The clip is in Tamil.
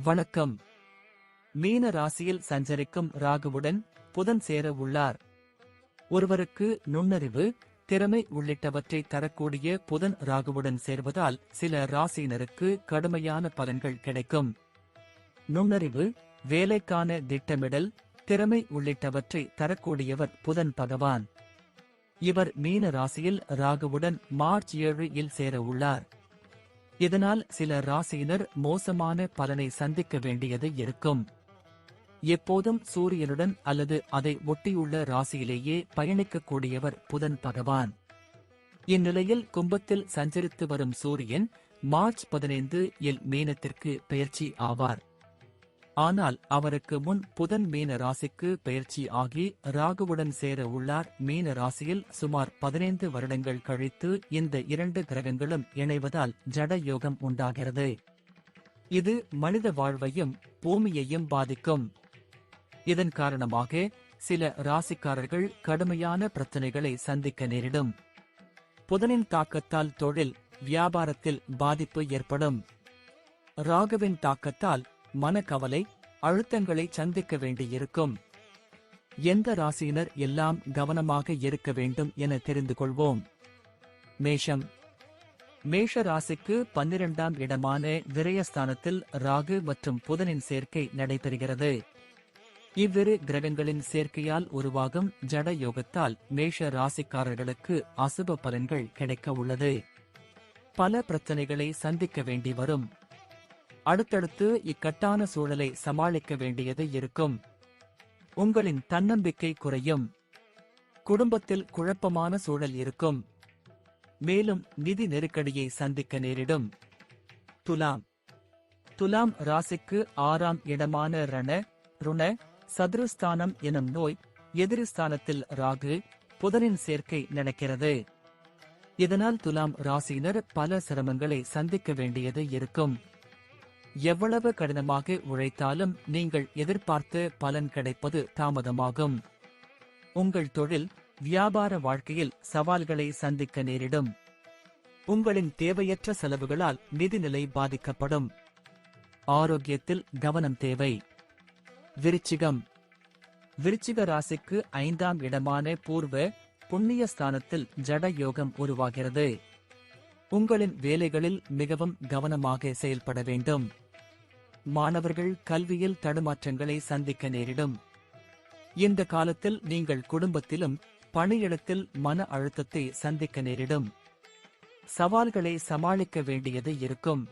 வணக்கம். மீன ராசியில் சஞ்சரிக்கும் ராகுவுடன் புதன் சேர உள்ளார். ஒருவருக்கு நுண்ணறிவு, திறமை உள்ளிட்டவற்றை தரக்கூடிய புதன் ராகுவுடன் சேர்வதால் சில ராசியினருக்கு கடுமையான பலன்கள் கிடைக்கும். நுண்ணறிவு, வேலைக்கான திட்டமிடல், திறமை உள்ளிட்டவற்றை தரக்கூடியவர் புதன் பகவான். இவர் மீன ராசியில் ராகுவுடன் மார்ச் 7 சேர உள்ளார். இதனால் சில ராசியினர் மோசமான பலனை சந்திக்க வேண்டியது இருக்கும். எப்போதும் சூரியனுடன் அல்லது அதை ஒட்டியுள்ள ராசியிலேயே பயணிக்கக்கூடியவர் புதன் பகவான். இந்நிலையில் கும்பத்தில் சஞ்சரித்து வரும் சூரியன் மார்ச் 15 மீனத்திற்கு பெயர்ச்சி ஆவார். ஆனால் அவருக்கு முன் புதன் மீன ராசிக்கு பெயர்ச்சி ஆகி ராகுவுடன் சேர உள்ளார். மீன ராசியில் சுமார் 15 வருடங்கள் கழித்து இந்த இரண்டு கிரகங்களும் இணைவதால் ஜட யோகம் உண்டாகிறது. இது மனித வாழ்வையும் பூமியையும் பாதிக்கும். இதன் காரணமாக சில ராசிக்காரர்கள் கடுமையான பிரச்சனைகளை சந்திக்க நேரிடும். புதனின் தாக்கத்தால் தொழில், வியாபாரத்தில் பாதிப்பு ஏற்படும். ராகுவின் தாக்கத்தால் மனக்கவலை, அழுத்தங்களை சந்திக்க வேண்டியிருக்கும். எந்த ராசியினர் எல்லாம் கவனமாக இருக்க வேண்டும் என தெரிந்து கொள்வோம். மேஷம். மேஷ ராசிக்கு 12ஆம் இடமான விரயஸ்தானத்தில் ராகு மற்றும் புதனின் சேர்க்கை நடைபெறுகிறது. இவ்விரு கிரகங்களின் சேர்க்கையால் உருவாகும் ஜட யோகத்தால் மேஷ ராசிக்காரர்களுக்கு அசுப பலன்கள் கிடைக்க உள்ளது. பல பிரச்சனைகளை சந்திக்க வேண்டி வரும். அடுத்தடுத்து இக்கட்டான சூழலை சமாளிக்க வேண்டியது இருக்கும். உங்களின் தன்னம்பிக்கை குறையும். குடும்பத்தில் குழப்பமான சூழல் இருக்கும். மேலும் நிதி நெருக்கடியை சந்திக்க நேரிடும். துலாம். துலாம் ராசிக்கு 6ஆம் இடமான ருண சதுருஸ்தானம் எனும் நோய் எதிரிஸ்தானத்தில் ராகு, புதனின் சேர்க்கை நடக்கிறது. இதனால் துலாம் ராசியினர் பல சிரமங்களை சந்திக்க வேண்டியது இருக்கும். எவ்வளவு கடினமாக உழைத்தாலும் நீங்கள் எதிர்பார்த்த பலன் கிடைப்பது தாமதமாகும். உங்கள் தொழில், வியாபார வாழ்க்கையில் சவால்களை சந்திக்க நேரிடும். உங்களின் தேவையற்ற செலவுகளால் நிதிநிலை பாதிக்கப்படும். ஆரோக்கியத்தில் கவனம் தேவை. விருச்சிகம். விருச்சிக ராசிக்கு 5ஆம் இடமான பூர்வ புண்ணிய ஸ்தானத்தில் ஜட யோகம் உருவாகிறது. உங்களின் வேலைகளில் மிகவும் கவனமாக செயல்பட வேண்டும். மாணவர்கள் கல்வியில் தடுமாற்றங்களை சந்திக்க நேரிடும். இந்த காலத்தில் நீங்கள் குடும்பத்திலும் பணியிடத்தில் மன அழுத்தத்தை சந்திக்க நேரிடும். சவால்களை சமாளிக்க வேண்டியது இருக்கும்.